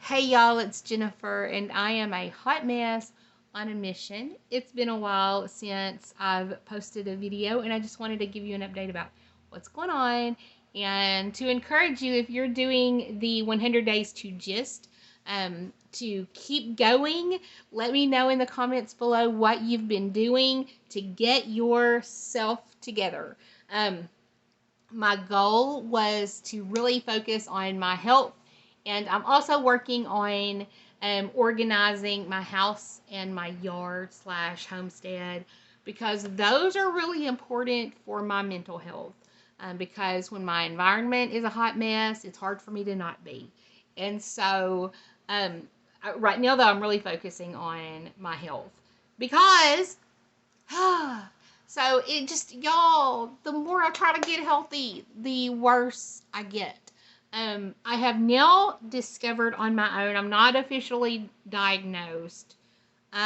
Hey y'all, it's Jennifer, and I am a hot mess on a mission. It's been a while since I've posted a video, and I just wanted to give you an update about what's going on and to encourage you if you're doing the 100 days to gist to keep going. Let me know in the comments below what you've been doing to get yourself together. My goal was to really focus on my health, and I'm also working on organizing my house and my yard slash homestead, because those are really important for my mental health. Because when my environment is a hot mess, it's hard for me to not be. And so right now, though, I'm really focusing on my health because so it just, y'all, the more I try to get healthy, the worse I get. I have now discovered on my own, I'm not officially diagnosed, but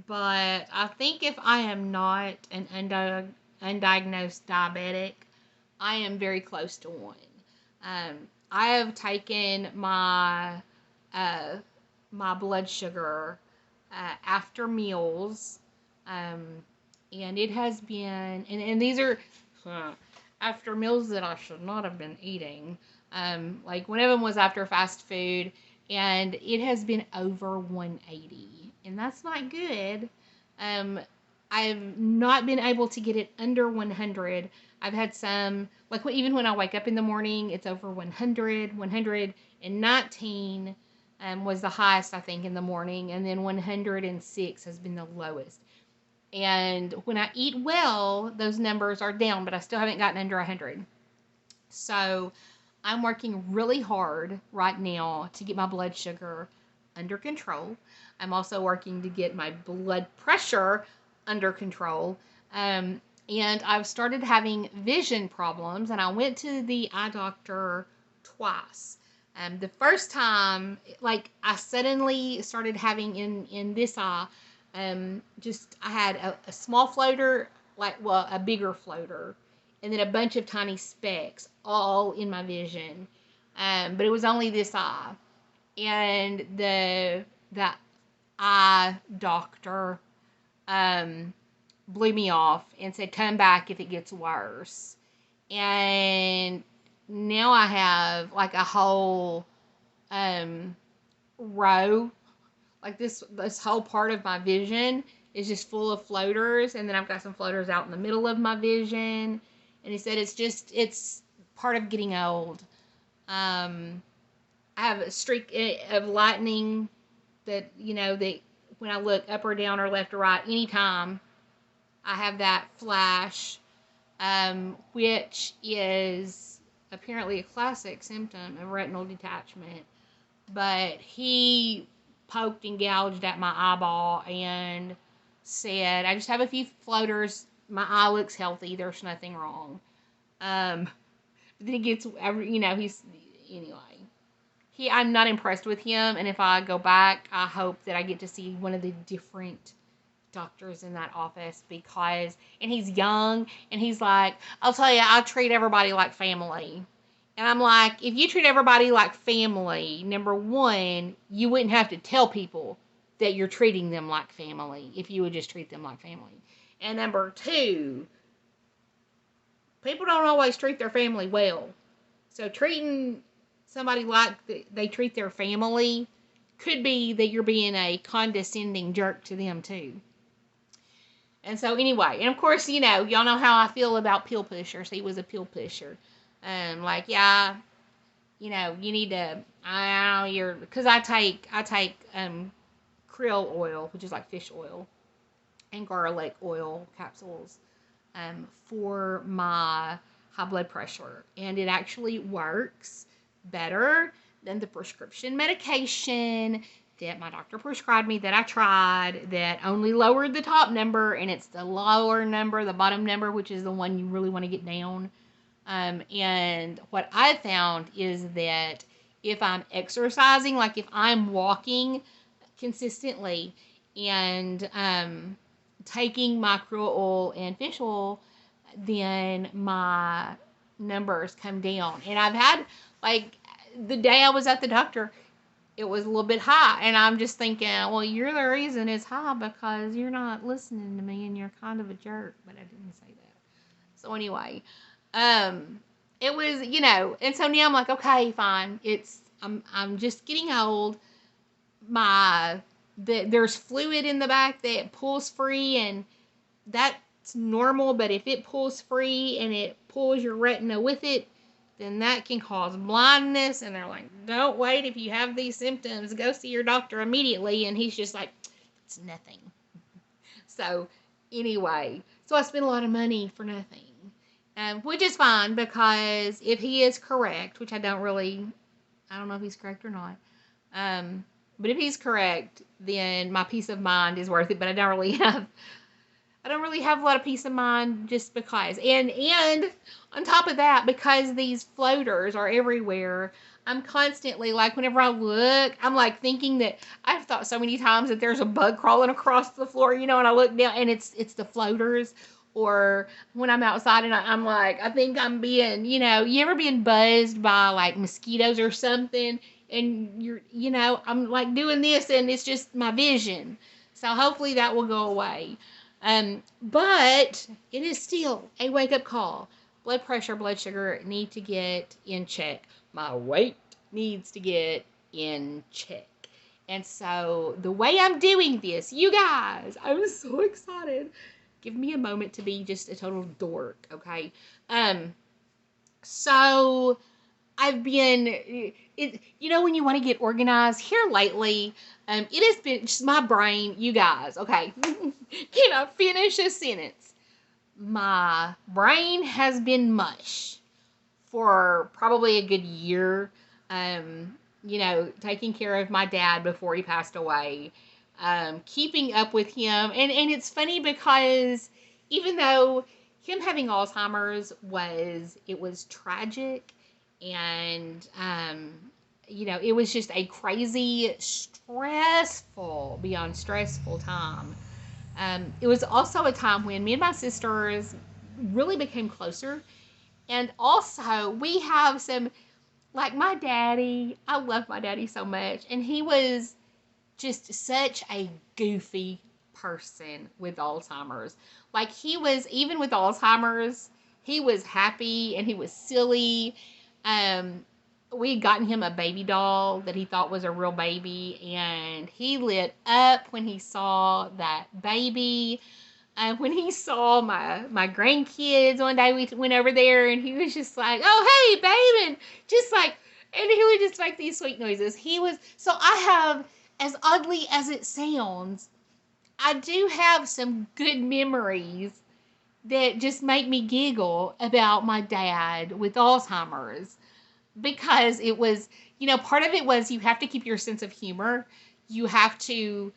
I think if I am not an undiagnosed diabetic, I am very close to one. I have taken uh, my blood sugar after meals, um, and it has been, and these are after meals that I should not have been eating. Like one of them was after fast food, and it has been over 180, and that's not good. Um, I've not been able to get it under 100. I've had some, like even when I wake up in the morning, it's over 100, 119 was the highest, I think, in the morning, and then 106 has been the lowest. And when I eat well, those numbers are down, but I still haven't gotten under 100. So I'm working really hard right now to get my blood sugar under control. I'm also working to get my blood pressure under control. And I've started having vision problems, and I went to the eye doctor twice. The first time, like, I suddenly started having in this eye, just I had a small floater, a bigger floater, and then a bunch of tiny specks all in my vision. But it was only this eye, and the eye doctor blew me off and said, "Come back if it gets worse." And now I have like a whole row, like this whole part of my vision is just full of floaters, and then I've got some floaters out in the middle of my vision. And he said it's part of getting old. I have a streak of lightning that, that when I look up or down or left or right, anytime I have that flash, which is apparently a classic symptom of retinal detachment. But he poked and gouged at my eyeball and said, "I just have a few floaters. My eye looks healthy. There's nothing wrong." But then he gets, he's, anyway. I'm not impressed with him, and if I go back, I hope that I get to see one of the different doctors in that office, and he's young, and he's like, "I'll tell you, I treat everybody like family." And I'm like, if you treat everybody like family, number one, you wouldn't have to tell people that you're treating them like family if you would just treat them like family. And number two, people don't always treat their family well. So treating somebody like they treat their family could be that you're being a condescending jerk to them too. And so anyway, and of course, y'all know how I feel about pill pushers. He was a pill pusher. Yeah, you need to, because I take krill oil, which is like fish oil, and garlic oil capsules, for my high blood pressure. And it actually works better than the prescription medication that my doctor prescribed me, that I tried, that only lowered the top number, and it's the lower number, the bottom number, which is the one you really want to get down. And what I found is that if I'm exercising, like if I'm walking consistently and taking my krill oil and fish oil, then my numbers come down. And I've had, like, the day I was at the doctor, it was a little bit high. And I'm just thinking, well, you're the reason it's high because you're not listening to me and you're kind of a jerk. But I didn't say that. So anyway, it was, and so now I'm like, okay, fine. I'm just getting old. There's fluid in the back that pulls free, and that's normal. But if it pulls free and it pulls your retina with it, then that can cause blindness. And they're like, don't wait. If you have these symptoms, go see your doctor immediately. And he's just like, it's nothing. So anyway, so I spent a lot of money for nothing. Which is fine, because if he is correct, which I don't know if he's correct or not. But if he's correct, then my peace of mind is worth it. But I don't really have a lot of peace of mind, just because. And on top of that, because these floaters are everywhere, I'm constantly, like, whenever I look, I'm like thinking that I've thought so many times that there's a bug crawling across the floor, and I look down and it's the floaters. Or when I'm outside and I'm like, I think I'm being, you ever been buzzed by like mosquitoes or something, and I'm like doing this and it's just my vision. So hopefully that will go away. But it is still a wake-up call. Blood pressure, blood sugar need to get in check. My weight needs to get in check. And so the way I'm doing this, you guys, I'm so excited. Give me a moment to be just a total dork, okay? So I've been, when you want to get organized here lately, it has been just my brain, you guys, okay? Can I finish a sentence? My brain has been mush for probably a good year. Taking care of my dad before he passed away. Keeping up with him. And it's funny because even though him having Alzheimer's was tragic, and, it was just a crazy, beyond stressful time. It was also a time when me and my sisters really became closer. And also, we have some, like my daddy, I love my daddy so much. And he was just such a goofy person with Alzheimer's. Like, he was, even with Alzheimer's, he was happy and he was silly. We had gotten him a baby doll that he thought was a real baby, and he lit up when he saw that baby. When he saw my grandkids one day, we went over there and he was just like, oh, hey, babe, and just like, and he would just make these sweet noises. So I have, as oddly as it sounds, I do have some good memories that just make me giggle about my dad with Alzheimer's, because it was, part of it was you have to keep your sense of humor. You have to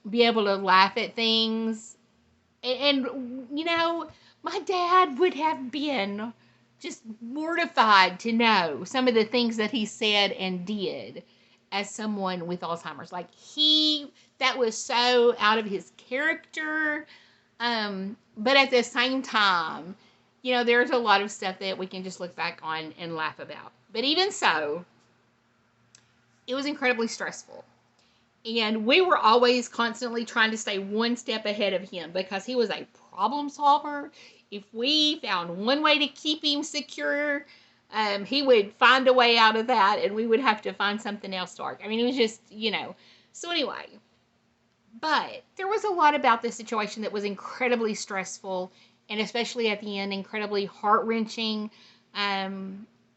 be able to laugh at things. And my dad would have been just mortified to know some of the things that he said and did as someone with Alzheimer's. Like, that was so out of his character. But at the same time, there's a lot of stuff that we can just look back on and laugh about. But even so, it was incredibly stressful. And we were always constantly trying to stay one step ahead of him, because he was a problem solver. If we found one way to keep him secure, he would find a way out of that, and we would have to find something else to argue. I mean, it was just, So anyway, but there was a lot about this situation that was incredibly stressful, and especially at the end, incredibly heart-wrenching,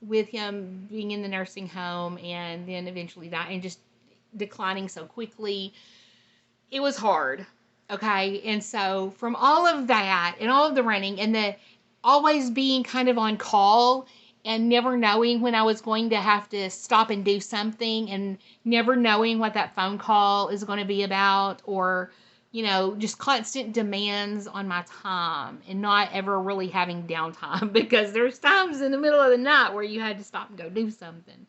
with him being in the nursing home and then eventually dying and just declining so quickly. It was hard, okay? And so from all of that and all of the running and the always being kind of on call and never knowing when I was going to have to stop and do something, and never knowing what that phone call is going to be about, or, just constant demands on my time and not ever really having downtime, because there's times in the middle of the night where you had to stop and go do something.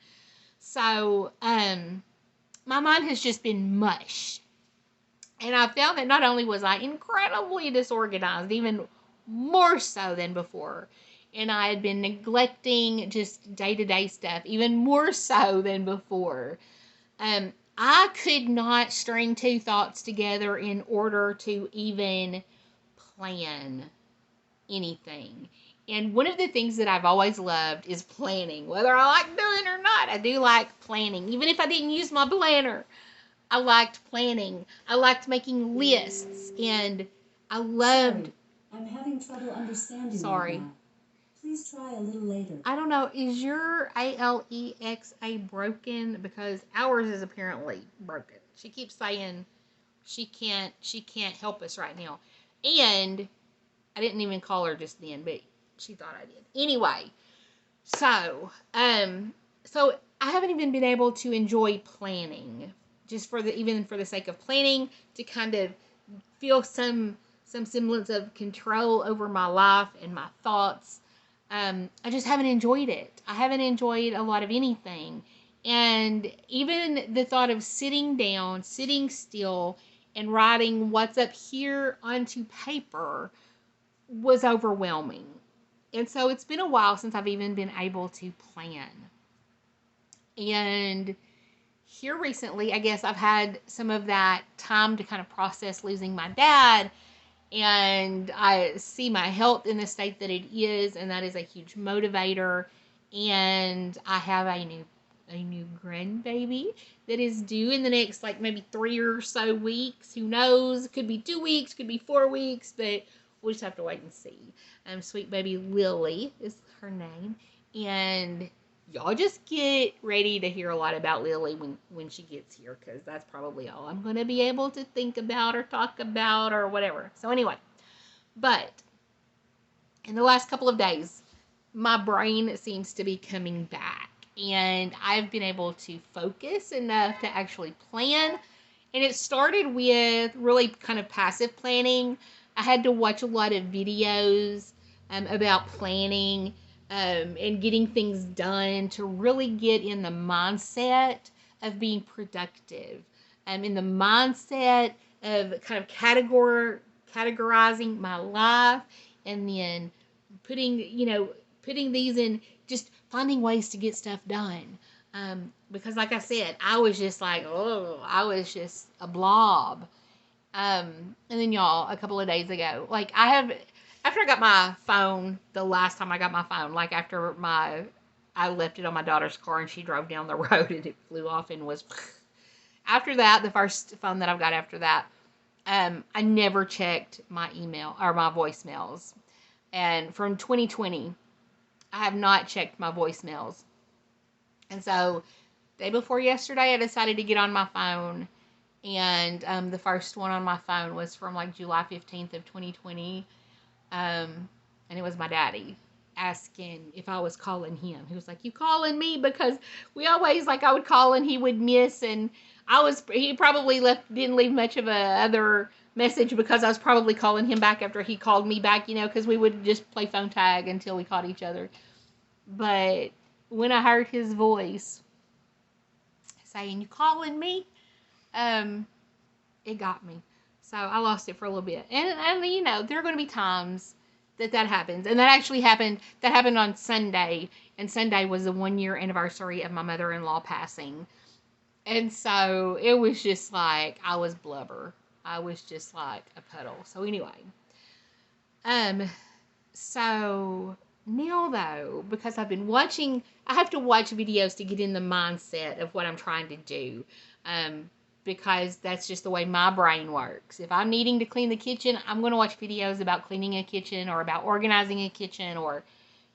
So, my mind has just been mush. And I found that not only was I incredibly disorganized, even more so than before, and I had been neglecting just day-to-day stuff even more so than before. I could not string two thoughts together in order to even plan anything. And one of the things that I've always loved is planning. Whether I like doing it or not, I do like planning. Even if I didn't use my planner, I liked planning. I liked making lists, and I loved. Sorry, I'm having trouble understanding Sorry. right now. Please try a little later. I don't know. Is your Alexa broken? Because ours is apparently broken. She keeps saying she can't help us right now. And I didn't even call her just then, but she thought I did. Anyway, so so I haven't even been able to enjoy planning, just for the sake of planning, to kind of feel some semblance of control over my life and my thoughts. I just haven't enjoyed it. I haven't enjoyed a lot of anything. And even the thought of sitting down, sitting still, and writing what's up here onto paper was overwhelming. And so it's been a while since I've even been able to plan. And here recently, I guess I've had some of that time to kind of process losing my dad, and I see my health in the state that it is, and that is a huge motivator. And I have a new grandbaby that is due in the next, like, maybe 3 or so weeks. Who knows? Could be 2 weeks, could be 4 weeks, but we'll just have to wait and see. Sweet baby Lily is her name, and y'all just get ready to hear a lot about Lily when she gets here, because that's probably all I'm going to be able to think about or talk about or whatever. So anyway, but in the last couple of days, my brain seems to be coming back, and I've been able to focus enough to actually plan. And it started with really kind of passive planning. I had to watch a lot of videos about planning and getting things done to really get in the mindset of being productive, in the mindset of kind of categorizing my life, and then putting these in, just finding ways to get stuff done. Because like I said, I was just like, I was just a blob. And then y'all, a couple of days ago, like after I got my phone, the last time I got my phone, like I left it on my daughter's car and she drove down the road and it flew off and was, after that, the first phone that I've got after that, I never checked my email or my voicemails. And from 2020, I have not checked my voicemails. And so, day before yesterday, I decided to get on my phone, and the first one on my phone was from like July 15th of 2020, and it was my daddy asking if I was calling him. He was like, "You calling me?" Because we always, like, I would call and he would miss, and he probably didn't leave much of a other message, because I was probably calling him back after he called me back, because we would just play phone tag until we caught each other. But when I heard his voice saying, "You calling me?" It got me. So I lost it for a little bit. And there are going to be times that happens. And that actually happened. That happened on Sunday. And Sunday was the 1-year anniversary of my mother-in-law passing. And so it was just like, I was blubber. I was just like a puddle. So anyway. So now, though, because I've been watching, I have to watch videos to get in the mindset of what I'm trying to do. Because that's just the way my brain works. If I'm needing to clean the kitchen, I'm going to watch videos about cleaning a kitchen or about organizing a kitchen, or,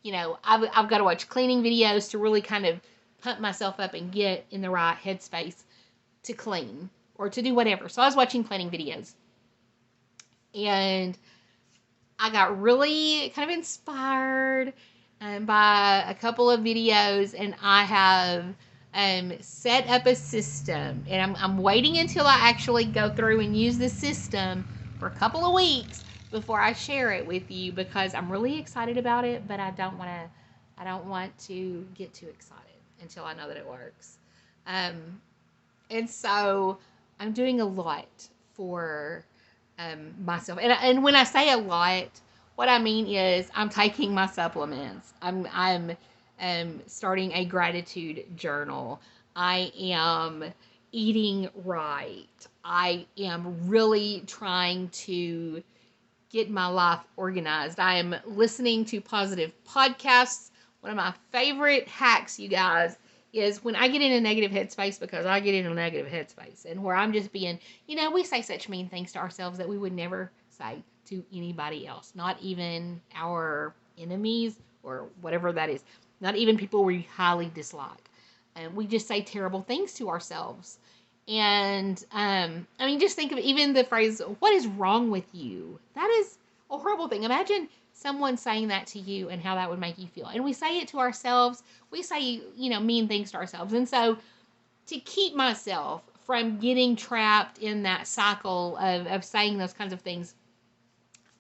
I've got to watch cleaning videos to really kind of pump myself up and get in the right headspace to clean or to do whatever. So I was watching cleaning videos, and I got really kind of inspired by a couple of videos, and I have set up a system, and I'm waiting until I actually go through and use the system for a couple of weeks before I share it with you, because I'm really excited about it, but I don't want to get too excited until I know that it works. And so I'm doing a lot for myself, and when I say a lot, what I mean is I'm taking my supplements. I'm starting a gratitude journal. I am eating right. I am really trying to get my life organized. I am listening to positive podcasts. One of my favorite hacks, you guys, is when I get in a negative headspace, because I get in a negative headspace and where I'm just being, we say such mean things to ourselves that we would never say to anybody else, not even our enemies or whatever that is, not even people we highly dislike. And we just say terrible things to ourselves. And I mean, just think of even the phrase, "What is wrong with you?" That is a horrible thing. Imagine someone saying that to you and how that would make you feel. And we say it to ourselves. We say, mean things to ourselves. And so to keep myself from getting trapped in that cycle of saying those kinds of things,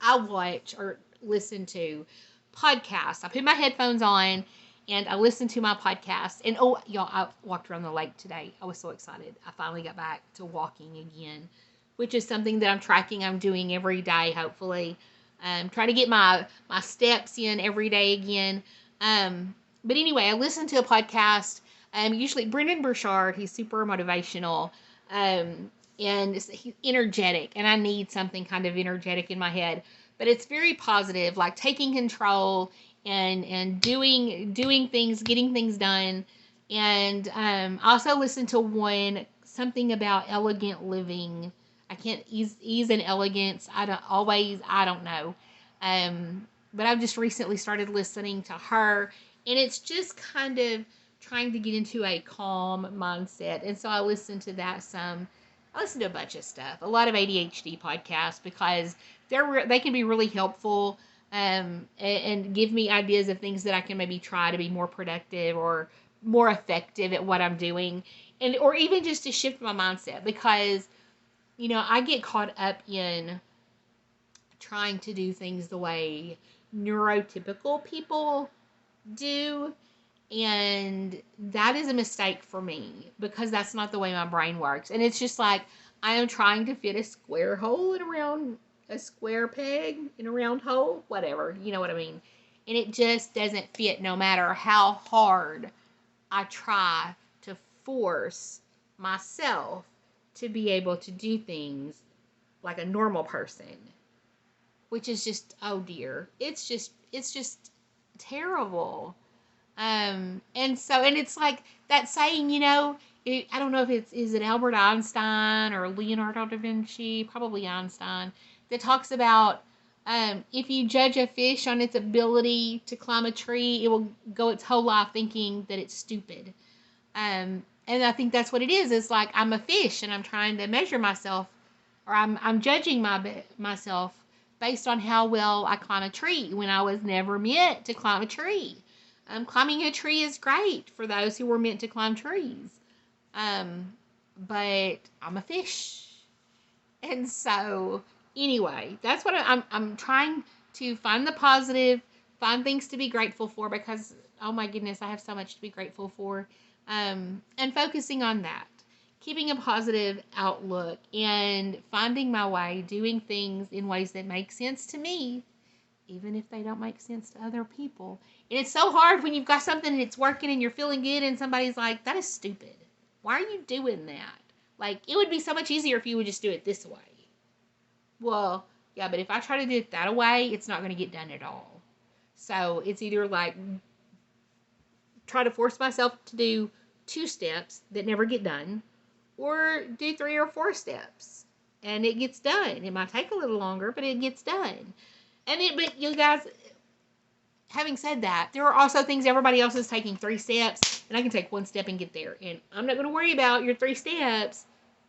I watch or listen to podcasts. I put my headphones on and I listen to my podcast. And oh, y'all, I walked around the lake today. I was so excited. I finally got back to walking again, which is something that I'm tracking. I'm doing every day, hopefully. Trying to get my steps in every day again. But anyway, I listen to a podcast. Usually Brendan Burchard, he's super motivational. And he's energetic, and I need something kind of energetic in my head. But it's very positive, like taking control and doing things, getting things done. And I also listen to something about elegant living. I can't ease and elegance. I don't know. But I've just recently started listening to her, and it's just kind of trying to get into a calm mindset. And so I listen to that some. I listen to a bunch of stuff, a lot of ADHD podcasts, because they can be really helpful, and give me ideas of things that I can maybe try to be more productive or more effective at what I'm doing, and or even just to shift my mindset, because I get caught up in trying to do things the way neurotypical people do. And that is a mistake for me, because that's not the way my brain works. And it's just like I am trying to fit a square hole in around a square peg in a round hole, whatever, you know what I mean. And it just doesn't fit, no matter how hard I try to force myself to be able to do things like a normal person, which is just, oh dear, it's just terrible. And it's like that saying, I don't know if is it Albert Einstein or Leonardo da Vinci, probably Einstein, that talks about, if you judge a fish on its ability to climb a tree, it will go its whole life thinking that it's stupid. And I think that's what it is. It's like I'm a fish and I'm trying to measure myself, or I'm judging myself based on how well I climb a tree, when I was never meant to climb a tree. Climbing a tree is great for those who were meant to climb trees. But I'm a fish. And so, anyway, that's what I'm trying to find the positive, find things to be grateful for, because, oh my goodness, I have so much to be grateful for. And focusing on that, keeping a positive outlook, and finding my way, doing things in ways that make sense to me, even if they don't make sense to other people. And it's so hard when you've got something and it's working and you're feeling good, and somebody's like, that is stupid. Why are you doing that? Like, it would be so much easier if you would just do it this way. Well, yeah, but if I try to do it that way, it's not going to get done at all. So it's either like try to force myself to do 2 steps that never get done, or do 3 or 4 steps and it gets done. It might take a little longer, but it gets done. But you guys, having said that, there are also things everybody else is taking 3 steps, and I can take 1 step and get there. And I'm not going to worry about your 3 steps,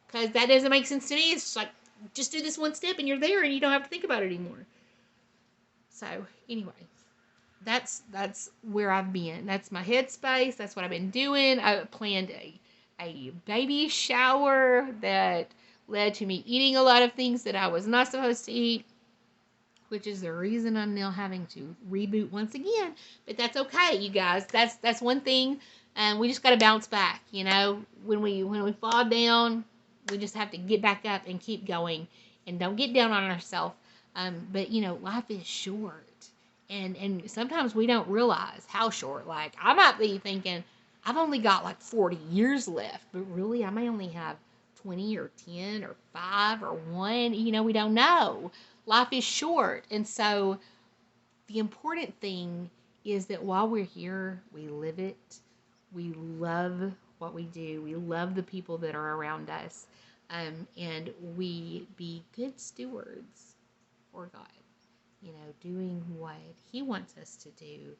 because that doesn't make sense to me. It's like, just do this 1 step and you're there, and you don't have to think about it anymore. So anyway, that's where I've been. That's my headspace. That's what I've been doing. I planned a baby shower that led to me eating a lot of things that I was not supposed to eat, which is the reason I'm now having to reboot once again. But that's okay, you guys. That's one thing, and we just got to bounce back. When we fall down, we just have to get back up and keep going, and don't get down on ourselves. But life is short, and sometimes we don't realize how short. Like, I might be thinking, I've only got like 40 years left, but really I may only have 20 or 10 or 5 or 1. We don't know. Life is short. And so the important thing is that while we're here, we live it. We love what we do. We love the people that are around us. And we be good stewards for God, doing what He wants us to do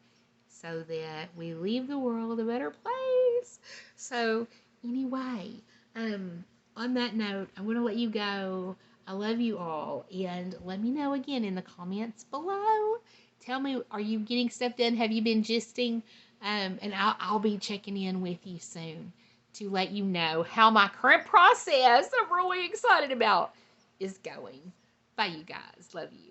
so that we leave the world a better place. So, anyway, on that note, I'm going to let you go. I love you all. And let me know again in the comments below. Tell me, are you getting stuff done? Have you been gisting? And I'll be checking in with you soon to let you know how my current process I'm really excited about is going. Bye, you guys. Love you.